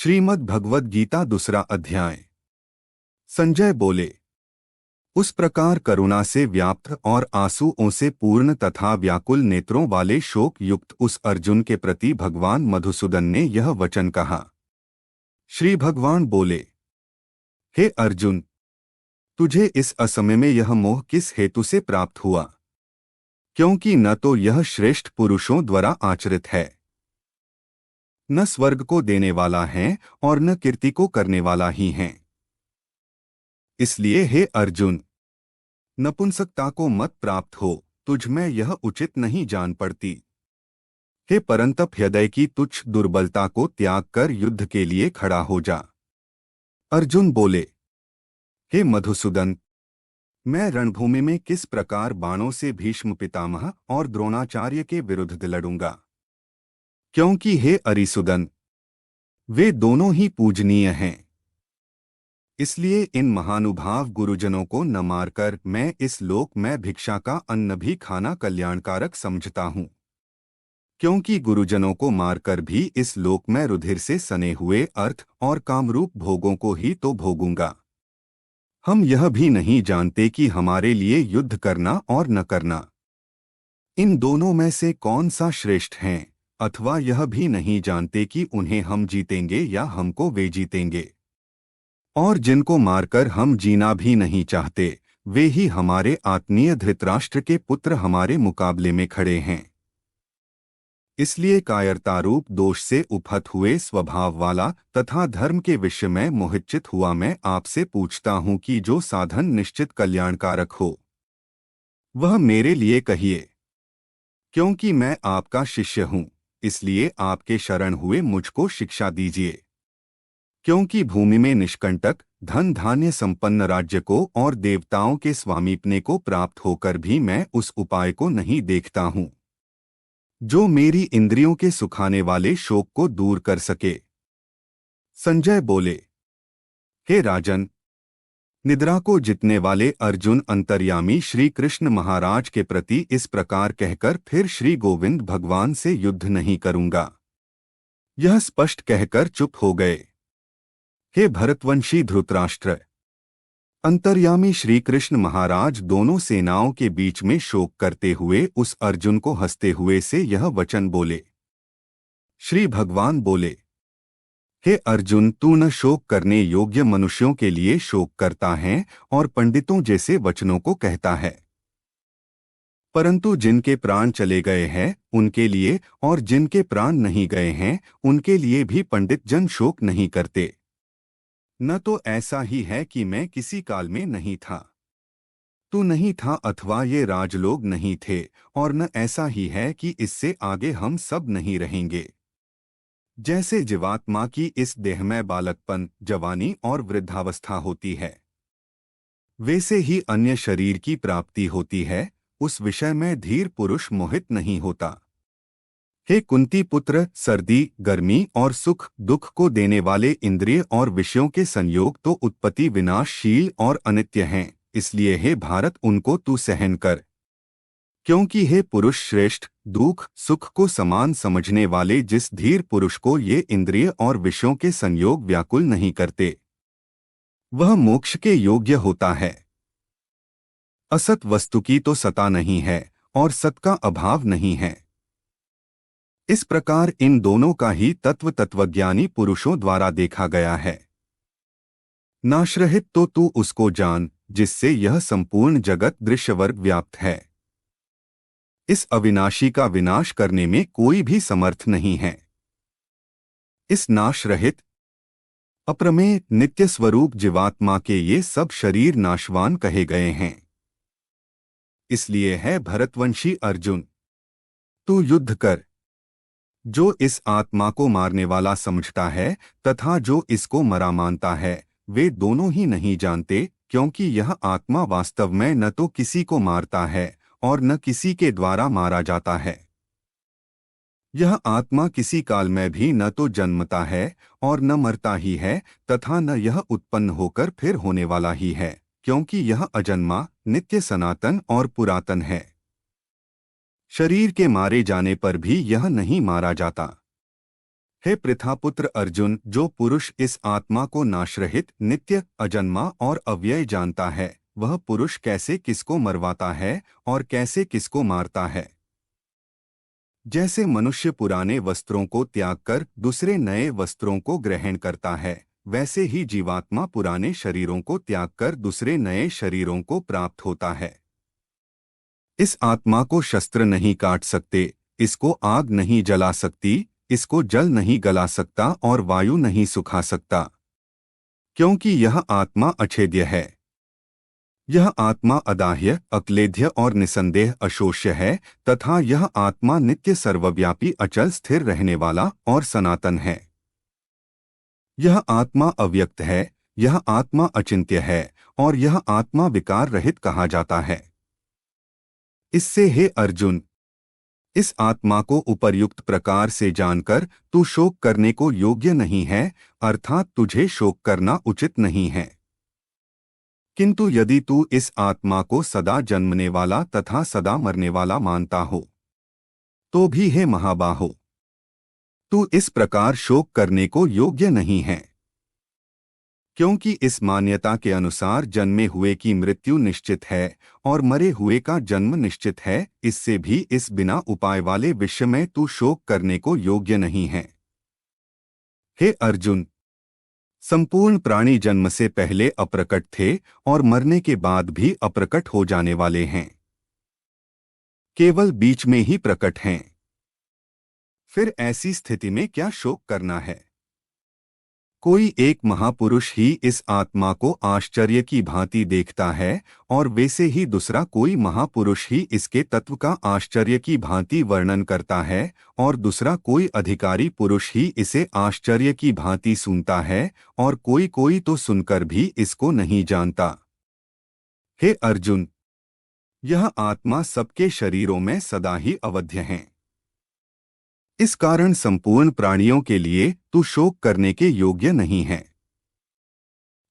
श्रीमद् भगवद गीता दूसरा अध्याय। संजय बोले, उस प्रकार करुणा से व्याप्त और आंसुओं से पूर्ण तथा व्याकुल नेत्रों वाले शोक युक्त उस अर्जुन के प्रति भगवान मधुसूदन ने यह वचन कहा। श्री भगवान बोले, हे अर्जुन, तुझे इस असमय में यह मोह किस हेतु से प्राप्त हुआ? क्योंकि न तो यह श्रेष्ठ पुरुषों द्वारा आचरित है, न स्वर्ग को देने वाला है और न कीर्ति को करने वाला ही है। इसलिए हे अर्जुन, नपुंसकता को मत प्राप्त हो, तुझ में यह उचित नहीं जान पड़ती। हे परंतप, हृदय की तुच्छ दुर्बलता को त्याग कर युद्ध के लिए खड़ा हो जा। अर्जुन बोले, हे मधुसूदन, मैं रणभूमि में किस प्रकार बाणों से भीष्म पितामह और द्रोणाचार्य के विरुद्ध लड़ूंगा? क्योंकि हे अरिसुदन, वे दोनों ही पूजनीय हैं। इसलिए इन महानुभाव गुरुजनों को न मारकर मैं इस लोक में भिक्षा का अन्न भी खाना कल्याणकारक समझता हूँ। क्योंकि गुरुजनों को मारकर भी इस लोक में रुधिर से सने हुए अर्थ और कामरूप भोगों को ही तो भोगूंगा। हम यह भी नहीं जानते कि हमारे लिए युद्ध करना और न करना, इन दोनों में से कौन सा श्रेष्ठ है, अथवा यह भी नहीं जानते कि उन्हें हम जीतेंगे या हमको वे जीतेंगे। और जिनको मारकर हम जीना भी नहीं चाहते, वे ही हमारे आत्मीय धृतराष्ट्र के पुत्र हमारे मुकाबले में खड़े हैं। इसलिए कायरतारूप दोष से उपहत हुए स्वभाव वाला तथा धर्म के विषय में मोहितचित हुआ मैं आपसे पूछता हूँ कि जो साधन निश्चित कल्याणकारक हो, वह मेरे लिए कहिए। क्योंकि मैं आपका शिष्य हूँ, इसलिए आपके शरण हुए मुझको शिक्षा दीजिए। क्योंकि भूमि में निष्कंटक धन धान्य संपन्न राज्य को और देवताओं के स्वामीपने को प्राप्त होकर भी मैं उस उपाय को नहीं देखता हूँ जो मेरी इंद्रियों के सुखाने वाले शोक को दूर कर सके। संजय बोले, हे राजन, निद्रा को जितने वाले अर्जुन अंतर्यामी श्री कृष्ण महाराज के प्रति इस प्रकार कहकर फिर श्री गोविंद भगवान से युद्ध नहीं करूंगा, यह स्पष्ट कहकर चुप हो गए। हे भरतवंशी धृतराष्ट्र, अंतर्यामी श्री कृष्ण महाराज दोनों सेनाओं के बीच में शोक करते हुए उस अर्जुन को हंसते हुए से यह वचन बोले। श्री भगवान बोले, हे अर्जुन, तू न शोक करने योग्य मनुष्यों के लिए शोक करता है और पंडितों जैसे वचनों को कहता है, परंतु जिनके प्राण चले गए हैं उनके लिए और जिनके प्राण नहीं गए हैं उनके लिए भी पंडित जन शोक नहीं करते। न तो ऐसा ही है कि मैं किसी काल में नहीं था, तू नहीं था, अथवा ये राजलोग नहीं थे, और न ऐसा ही है कि इससे आगे हम सब नहीं रहेंगे। जैसे जीवात्मा की इस देह में बालकपन, जवानी और वृद्धावस्था होती है, वैसे ही अन्य शरीर की प्राप्ति होती है, उस विषय में धीर पुरुष मोहित नहीं होता। हे कुंती पुत्र, सर्दी, गर्मी और सुख दुख को देने वाले इंद्रिय और विषयों के संयोग तो उत्पत्ति विनाशशील और अनित्य हैं, इसलिए हे भारत उनको तू सहन कर। क्योंकि हे पुरुष श्रेष्ठ, दुख सुख को समान समझने वाले जिस धीर पुरुष को ये इंद्रिय और विषयों के संयोग व्याकुल नहीं करते, वह मोक्ष के योग्य होता है। असत वस्तु की तो सता नहीं है और सत का अभाव नहीं है। इस प्रकार इन दोनों का ही तत्व तत्वज्ञानी पुरुषों द्वारा देखा गया है। नाशरहित तो तू उसको जान जिससे यह संपूर्ण जगत दृश्यवर्ग व्याप्त है। इस अविनाशी का विनाश करने में कोई भी समर्थ नहीं है। इस नाशरहित अप्रमेय नित्य स्वरूप जीवात्मा के ये सब शरीर नाशवान कहे गए हैं। इसलिए है भरतवंशी अर्जुन, तू युद्ध कर। जो इस आत्मा को मारने वाला समझता है तथा जो इसको मरा मानता है, वे दोनों ही नहीं जानते, क्योंकि यह आत्मा वास्तव में न तो किसी को मारता है और न किसी के द्वारा मारा जाता है। यह आत्मा किसी काल में भी न तो जन्मता है और न मरता ही है, तथा न यह उत्पन्न होकर फिर होने वाला ही है, क्योंकि यह अजन्मा, नित्य, सनातन और पुरातन है। शरीर के मारे जाने पर भी यह नहीं मारा जाता। हे पृथापुत्र अर्जुन, जो पुरुष इस आत्मा को नाशरहित, नित्य, अजन्मा और अव्यय जानता है, वह पुरुष कैसे किसको मरवाता है और कैसे किसको मारता है। जैसे मनुष्य पुराने वस्त्रों को त्याग कर दूसरे नए वस्त्रों को ग्रहण करता है, वैसे ही जीवात्मा पुराने शरीरों को त्याग कर दूसरे नए शरीरों को प्राप्त होता है। इस आत्मा को शस्त्र नहीं काट सकते, इसको आग नहीं जला सकती, इसको जल नहीं गला सकता और वायु नहीं सुखा सकता, क्योंकि यह आत्मा अछेद्य है। यह आत्मा अदाह्य, अक्लेद्य और निसंदेह अशोष्य है तथा यह आत्मा नित्य, सर्वव्यापी, अचल, स्थिर रहने वाला और सनातन है। यह आत्मा अव्यक्त है, यह आत्मा अचिंत्य है और यह आत्मा विकार रहित कहा जाता है। इससे हे अर्जुन, इस आत्मा को उपर्युक्त प्रकार से जानकर तू शोक करने को योग्य नहीं है, अर्थात तुझे शोक करना उचित नहीं है। किंतु यदि तू इस आत्मा को सदा जन्मने वाला तथा सदा मरने वाला मानता हो, तो भी हे महाबाहो, तू इस प्रकार शोक करने को योग्य नहीं है, क्योंकि इस मान्यता के अनुसार जन्मे हुए की मृत्यु निश्चित है और मरे हुए का जन्म निश्चित है। इससे भी इस बिना उपाय वाले विश्व में तू शोक करने को योग्य नहीं है। हे अर्जुन, संपूर्ण प्राणी जन्म से पहले अप्रकट थे और मरने के बाद भी अप्रकट हो जाने वाले हैं, केवल बीच में ही प्रकट हैं। फिर ऐसी स्थिति में क्या शोक करना है। कोई एक महापुरुष ही इस आत्मा को आश्चर्य की भांति देखता है और वैसे ही दूसरा कोई महापुरुष ही इसके तत्व का आश्चर्य की भांति वर्णन करता है और दूसरा कोई अधिकारी पुरुष ही इसे आश्चर्य की भांति सुनता है और कोई कोई तो सुनकर भी इसको नहीं जानता। हे अर्जुन, यह आत्मा सबके शरीरों में सदा ही अवध्य है। इस कारण संपूर्ण प्राणियों के लिए तू शोक करने के योग्य नहीं है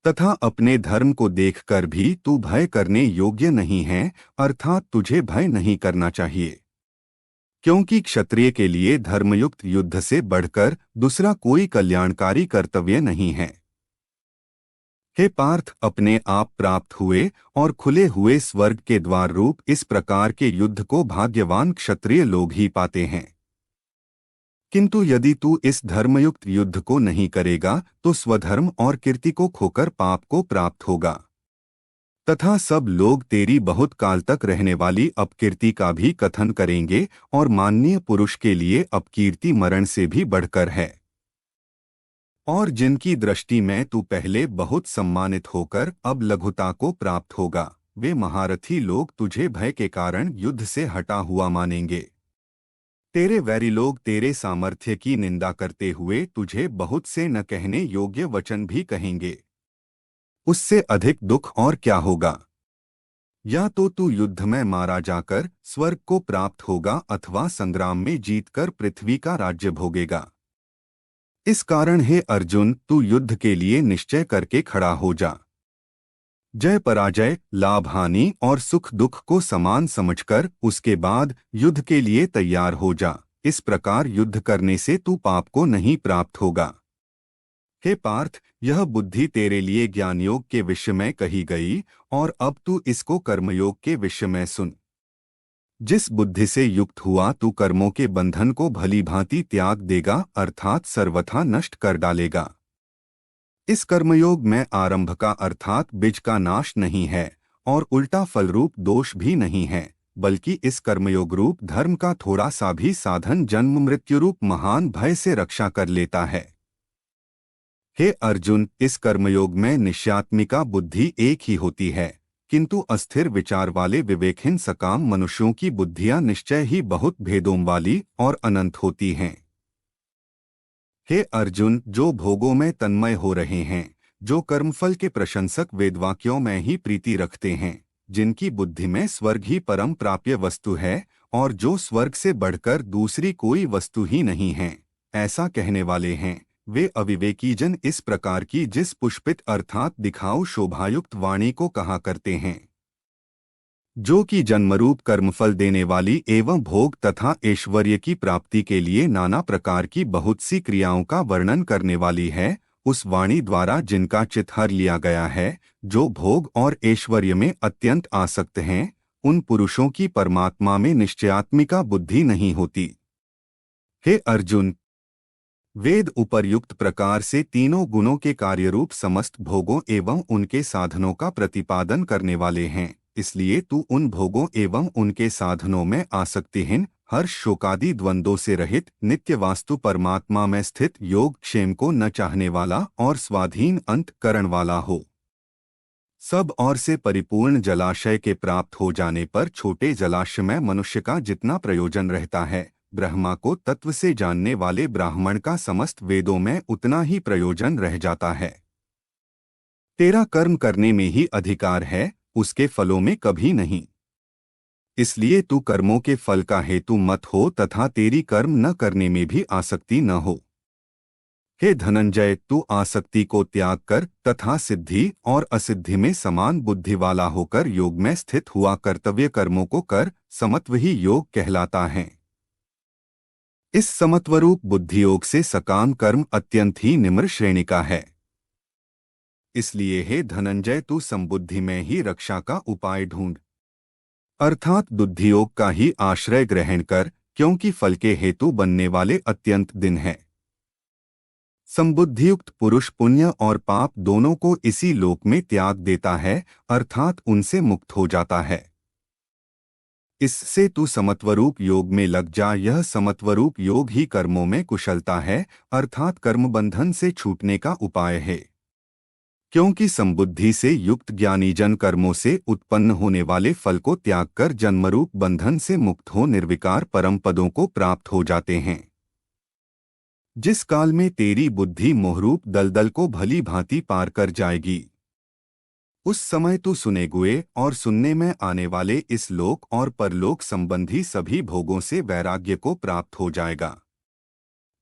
तथा अपने धर्म को देखकर भी तू भय करने योग्य नहीं है, अर्थात तुझे भय नहीं करना चाहिए, क्योंकि क्षत्रिय के लिए धर्मयुक्त युद्ध से बढ़कर दूसरा कोई कल्याणकारी कर्तव्य नहीं है। हे पार्थ, अपने आप प्राप्त हुए और खुले हुए स्वर्ग के द्वार रूप इस प्रकार के युद्ध को भाग्यवान क्षत्रिय लोग ही पाते हैं। किंतु यदि तू इस धर्मयुक्त युद्ध को नहीं करेगा तो स्वधर्म और कीर्ति को खोकर पाप को प्राप्त होगा तथा सब लोग तेरी बहुत काल तक रहने वाली अपकीर्ति का भी कथन करेंगे और माननीय पुरुष के लिए अपकीर्ति मरण से भी बढ़कर है। और जिनकी दृष्टि में तू पहले बहुत सम्मानित होकर अब लघुता को प्राप्त होगा, वे महारथी लोग तुझे भय के कारण युद्ध से हटा हुआ मानेंगे। तेरे वैरी लोग तेरे सामर्थ्य की निंदा करते हुए तुझे बहुत से न कहने योग्य वचन भी कहेंगे। उससे अधिक दुख और क्या होगा। या तो तू युद्ध में मारा जाकर स्वर्ग को प्राप्त होगा अथवा संग्राम में जीतकर पृथ्वी का राज्य भोगेगा। इस कारण हे अर्जुन, तू युद्ध के लिए निश्चय करके खड़ा हो जा। जय पराजय, लाभ हानि और सुख दुख को समान समझकर उसके बाद युद्ध के लिए तैयार हो जा। इस प्रकार युद्ध करने से तू पाप को नहीं प्राप्त होगा। हे पार्थ, यह बुद्धि तेरे लिए ज्ञानयोग के विषय में कही गई और अब तू इसको कर्मयोग के विषय में सुन। जिस बुद्धि से युक्त हुआ तू कर्मों के बंधन को भली भांति त्याग देगा, अर्थात सर्वथा नष्ट कर डालेगा। इस कर्मयोग में आरंभ का अर्थात बीज का नाश नहीं है और उल्टा फलरूप दोष भी नहीं है, बल्कि इस कर्मयोग रूप धर्म का थोड़ा सा भी साधन जन्म मृत्यु रूप महान भय से रक्षा कर लेता है। हे अर्जुन, इस कर्मयोग में निश्चयात्मिका बुद्धि एक ही होती है, किंतु अस्थिर विचार वाले विवेकहीन सकाम मनुष्यों की बुद्धियां निश्चय ही बहुत भेदों वाली और अनंत होती हैं। हे अर्जुन, जो भोगों में तन्मय हो रहे हैं, जो कर्मफल के प्रशंसक वेदवाक्यों में ही प्रीति रखते हैं, जिनकी बुद्धि में स्वर्ग ही परम प्राप्य वस्तु है और जो स्वर्ग से बढ़कर दूसरी कोई वस्तु ही नहीं है, ऐसा कहने वाले हैं, वे अविवेकी जन इस प्रकार की जिस पुष्पित अर्थात दिखाऊ शोभायुक्त वाणी को कहा करते हैं। जो कि जन्मरूप कर्मफल देने वाली एवं भोग तथा ऐश्वर्य की प्राप्ति के लिए नाना प्रकार की बहुत सी क्रियाओं का वर्णन करने वाली है, उस वाणी द्वारा जिनका चित्त हर लिया गया है, जो भोग और ऐश्वर्य में अत्यंत आसक्त हैं, उन पुरुषों की परमात्मा में निश्चयात्मिका बुद्धि नहीं होती। हे अर्जुन, वेद उपर्युक्त प्रकार से तीनों गुणों के कार्यरूप समस्त भोगों एवं उनके साधनों का प्रतिपादन करने वाले हैं, इसलिए तू उन भोगों एवं उनके साधनों में आसक्तिहीन, हर्ष शोकादि द्वंद्वों से रहित, नित्य वास्तु परमात्मा में स्थित योग क्षेम को न चाहने वाला और स्वाधीन अंतःकरण वाला हो। सब और से परिपूर्ण जलाशय के प्राप्त हो जाने पर छोटे जलाशय में मनुष्य का जितना प्रयोजन रहता है, ब्रह्मा को तत्व से जानने वाले ब्राह्मण का समस्त वेदों में उतना ही प्रयोजन रह जाता है। तेरा कर्म करने में ही अधिकार है, उसके फलों में कभी नहीं। इसलिए तू कर्मों के फल का हेतु मत हो तथा तेरी कर्म न करने में भी आसक्ति न हो। हे धनंजय, तू आसक्ति को त्याग कर तथा सिद्धि और असिद्धि में समान बुद्धि वाला होकर योग में स्थित हुआ कर्तव्य कर्मों को कर, समत्व ही योग कहलाता है। इस समत्वरूप बुद्धि योग से सकाम कर्म अत्यंत ही निम्र श्रेणी का है। इसलिए हे धनंजय, तू संबुद्धि में ही रक्षा का उपाय ढूंढ, अर्थात बुद्धि योग का ही आश्रय ग्रहण कर, क्योंकि फल के हेतु बनने वाले अत्यंत दिन है। संबुद्धियुक्त पुरुष पुण्य और पाप दोनों को इसी लोक में त्याग देता है, अर्थात उनसे मुक्त हो जाता है। इससे तू समत्वरूप योग में लग जा। यह समत्वरूप योग ही कर्मों में कुशलता है, अर्थात कर्म बंधन से छूटने का उपाय है। क्योंकि संबुद्धि से युक्त ज्ञानीजन कर्मों से उत्पन्न होने वाले फल को त्याग कर जन्मरूप बंधन से मुक्त हो निर्विकार परम पदों को प्राप्त हो जाते हैं। जिस काल में तेरी बुद्धि मोहरूप दलदल को भली भांति पार कर जाएगी, उस समय तू सुनेगुए और सुनने में आने वाले इस लोक और परलोक संबंधी सभी भोगों से वैराग्य को प्राप्त हो जाएगा।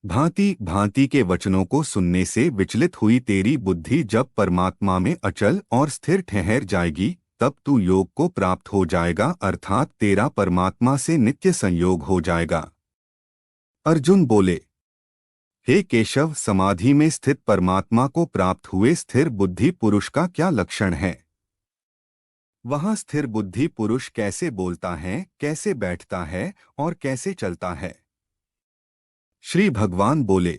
भांति भांति के वचनों को सुनने से विचलित हुई तेरी बुद्धि जब परमात्मा में अचल और स्थिर ठहर जाएगी, तब तू योग को प्राप्त हो जाएगा, अर्थात तेरा परमात्मा से नित्य संयोग हो जाएगा। अर्जुन बोले, हे केशव, समाधि में स्थित परमात्मा को प्राप्त हुए स्थिर बुद्धि पुरुष का क्या लक्षण है? वहाँ स्थिर बुद्धि पुरुष कैसे बोलता है, कैसे बैठता है और कैसे चलता है? श्री भगवान बोले,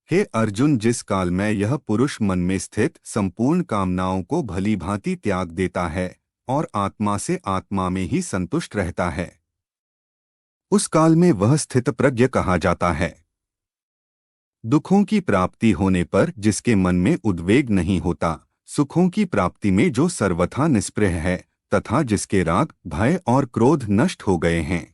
हे अर्जुन, जिस काल में यह पुरुष मन में स्थित संपूर्ण कामनाओं को भली भांति त्याग देता है और आत्मा से आत्मा में ही संतुष्ट रहता है, उस काल में वह स्थित प्रज्ञ कहा जाता है। दुखों की प्राप्ति होने पर जिसके मन में उद्वेग नहीं होता, सुखों की प्राप्ति में जो सर्वथा निस्पृह है तथा जिसके राग, भय और क्रोध नष्ट हो गए हैं,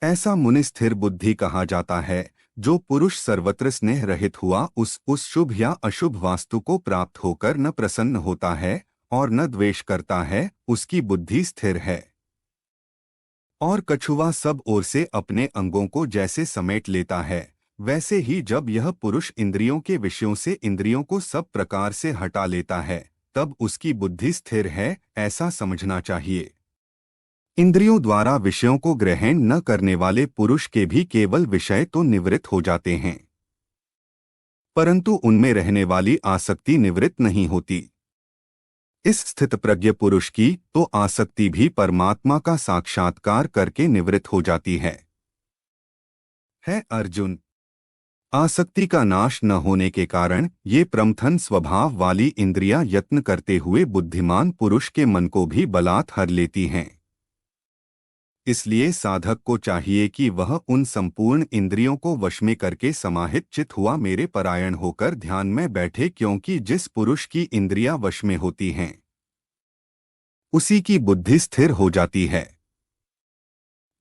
ऐसा मुनि स्थिर बुद्धि कहा जाता है। जो पुरुष सर्वत्र स्नेह रहित हुआ उस शुभ या अशुभ वास्तु को प्राप्त होकर न प्रसन्न होता है और न द्वेष करता है, उसकी बुद्धि स्थिर है। और कछुआ सब ओर से अपने अंगों को जैसे समेट लेता है, वैसे ही जब यह पुरुष इंद्रियों के विषयों से इंद्रियों को सब प्रकार से हटा लेता है, तब उसकी बुद्धि स्थिर है, ऐसा समझना चाहिए। इंद्रियों द्वारा विषयों को ग्रहण न करने वाले पुरुष के भी केवल विषय तो निवृत्त हो जाते हैं, परंतु उनमें रहने वाली आसक्ति निवृत्त नहीं होती। इस स्थित प्रज्ञ पुरुष की तो आसक्ति भी परमात्मा का साक्षात्कार करके निवृत्त हो जाती है। अर्जुन, आसक्ति का नाश न होने के कारण ये प्रमथन स्वभाव वाली इंद्रियां यत्न करते हुए बुद्धिमान पुरुष के मन को भी बलात् हर लेती हैं। इसलिए साधक को चाहिए कि वह उन संपूर्ण इंद्रियों को वश में करके समाहित चित हुआ मेरे परायण होकर ध्यान में बैठे, क्योंकि जिस पुरुष की इंद्रियां वश में होती हैं, उसी की बुद्धि स्थिर हो जाती है।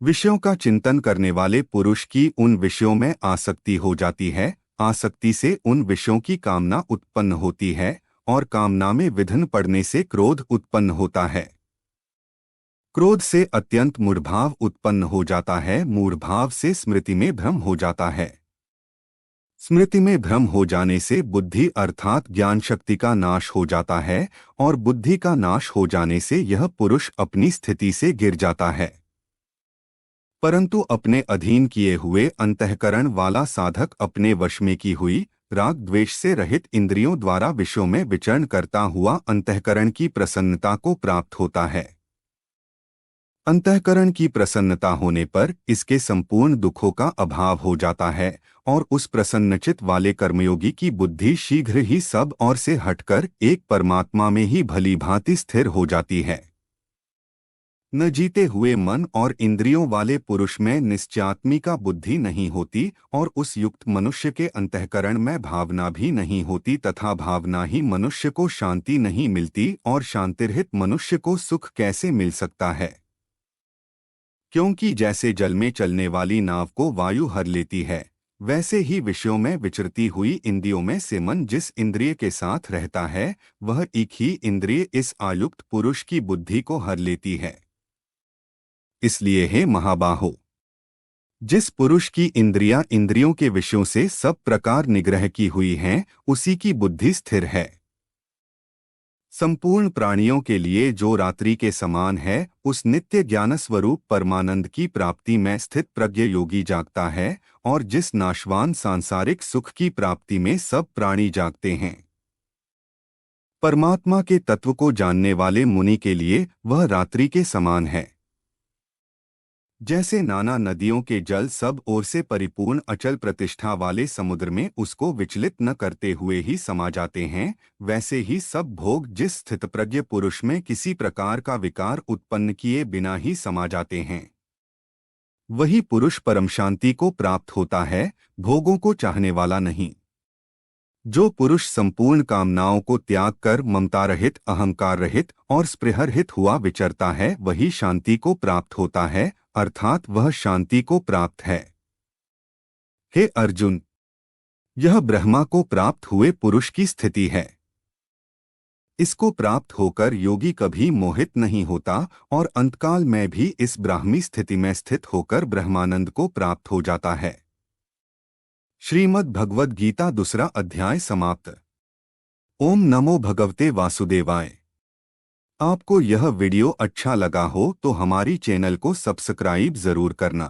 विषयों का चिंतन करने वाले पुरुष की उन विषयों में आसक्ति हो जाती है, आसक्ति से उन विषयों की कामना उत्पन्न होती है और कामना में विघ्न पड़ने से क्रोध उत्पन्न होता है। क्रोध से अत्यंत मूढ़भाव उत्पन्न हो जाता है, मूढ़भाव से स्मृति में भ्रम हो जाता है। स्मृति में भ्रम हो जाने से बुद्धि अर्थात ज्ञान शक्ति का नाश हो जाता है और बुद्धि का नाश हो जाने से यह पुरुष अपनी स्थिति से गिर जाता है। परंतु अपने अधीन किए हुए अंतःकरण वाला साधक अपने वश में की हुई राग द्वेष से रहित इंद्रियों द्वारा विषयों में विचरण करता हुआ अंतःकरण की प्रसन्नता को प्राप्त होता है। अंतःकरण की प्रसन्नता होने पर इसके संपूर्ण दुखों का अभाव हो जाता है और उस प्रसन्नचित वाले कर्मयोगी की बुद्धि शीघ्र ही सब और से हटकर एक परमात्मा में ही भली भांति स्थिर हो जाती है। न जीते हुए मन और इंद्रियों वाले पुरुष में निश्चयात्मिका बुद्धि नहीं होती और उस युक्त मनुष्य के अंतःकरण में भावना भी नहीं होती तथा भावना ही मनुष्य को शांति नहीं मिलती और शांतिरहित मनुष्य को सुख कैसे मिल सकता है। क्योंकि जैसे जल में चलने वाली नाव को वायु हर लेती है, वैसे ही विषयों में विचरती हुई इंद्रियों में से मन जिस इंद्रिय के साथ रहता है वह एक ही इंद्रिय इस आयुक्त पुरुष की बुद्धि को हर लेती है। इसलिए हे महाबाहो, जिस पुरुष की इंद्रियां इंद्रियों के विषयों से सब प्रकार निग्रह की हुई हैं, उसी की बुद्धि स्थिर है। संपूर्ण प्राणियों के लिए जो रात्रि के समान है, उस नित्य ज्ञान स्वरूप परमानंद की प्राप्ति में स्थित प्रज्ञ योगी जागता है और जिस नाशवान सांसारिक सुख की प्राप्ति में सब प्राणी जागते हैं। परमात्मा के तत्व को जानने वाले मुनि के लिए वह रात्रि के समान है। जैसे नाना नदियों के जल सब ओर से परिपूर्ण अचल प्रतिष्ठा वाले समुद्र में उसको विचलित न करते हुए ही समा जाते हैं, वैसे ही सब भोग जिस स्थितप्रज्ञ पुरुष में किसी प्रकार का विकार उत्पन्न किए बिना ही समा जाते हैं, वही पुरुष परम शांति को प्राप्त होता है, भोगों को चाहने वाला नहीं। जो पुरुष संपूर्ण कामनाओं को त्याग कर ममता रहित, अहंकार रहित और स्पृहरहित हुआ विचरता है, वही शांति को प्राप्त होता है, अर्थात वह शांति को प्राप्त है। हे अर्जुन, यह ब्रह्मा को प्राप्त हुए पुरुष की स्थिति है। इसको प्राप्त होकर योगी कभी मोहित नहीं होता और अंतकाल में भी इस ब्राह्मी स्थिति में स्थित होकर ब्रह्मानंद को प्राप्त हो जाता है। श्रीमद् भगवद गीता 2 अध्याय समाप्त। ओम नमो भगवते वासुदेवाय। आपको यह वीडियो अच्छा लगा हो तो हमारी चैनल को सब्सक्राइब जरूर करना।